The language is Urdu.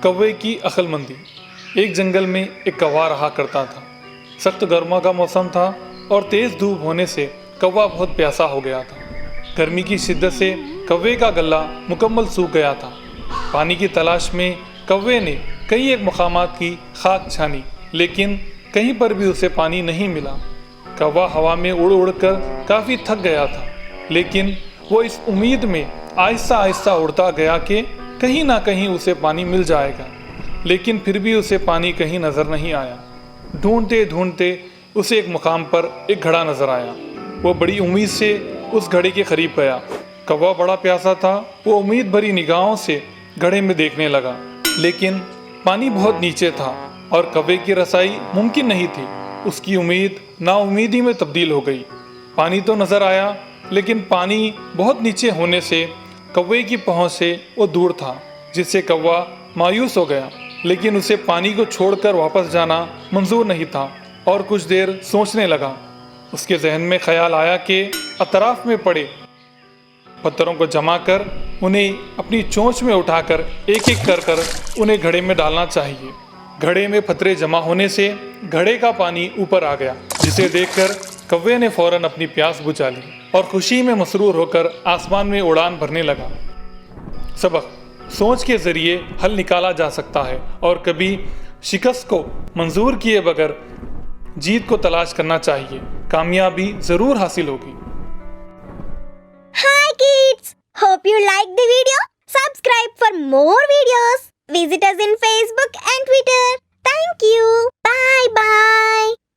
کوے کی عقل مندی۔ ایک جنگل میں ایک کوا رہا کرتا تھا۔ سخت گرما کا موسم تھا اور تیز دھوپ ہونے سے کوا بہت پیاسا ہو گیا تھا۔ گرمی کی شدت سے کوے کا گلا مکمل سوکھ گیا تھا۔ پانی کی تلاش میں کوے نے کئی ایک مقامات کی خاک چھانی، لیکن کہیں پر بھی اسے پانی نہیں ملا۔ کوا ہوا میں اڑ اڑ کر کافی تھک گیا تھا، لیکن وہ اس امید میں آہستہ آہستہ اڑتا گیا کہ کہیں نہ کہیں اسے پانی مل جائے گا، لیکن پھر بھی اسے پانی کہیں نظر نہیں آیا۔ ڈھونڈتے ڈھونڈتے اسے ایک مقام پر ایک گھڑا نظر آیا۔ وہ بڑی امید سے اس گھڑے کے قریب گیا۔ کوا بڑا پیاسا تھا۔ وہ امید بھری نگاہوں سے گھڑے میں دیکھنے لگا، لیکن پانی بہت نیچے تھا اور کوے کی رسائی ممکن نہیں تھی۔ اس کی امید نا امیدی میں تبدیل ہو گئی۔ پانی تو نظر آیا، لیکن پانی بہت نیچے ہونے سے کوے کی پہنچ سے وہ دور تھا، جس سے کوا مایوس ہو گیا۔ لیکن اسے پانی کو چھوڑ کر واپس جانا منظور نہیں تھا اور کچھ دیر سوچنے لگا۔ اس کے ذہن میں خیال آیا کہ اطراف میں پڑے پتھروں کو جمع کر انہیں اپنی چونچ میں اٹھا کر ایک ایک کر انہیں گھڑے میں ڈالنا چاہیے۔ گھڑے میں پتھرے جمع ہونے سے گھڑے کا پانی اوپر آ گیا، جسے دیکھ کر کوے نے فوراً اپنی پیاس بجھا لی اور خوشی میں مسرور ہو کر آسمان میں اڑان بھرنے لگا۔ سبق: سوچ کے ذریعے حل نکالا جا سکتا ہے اور کبھی شکست کو منظور کیے بغیر جیت کو تلاش کرنا چاہیے۔ کامیابی ضرور حاصل ہوگی۔ Hi kids! Hope you liked the video. Subscribe for more videos. Visit us in Facebook and Twitter. Thank you. Bye bye.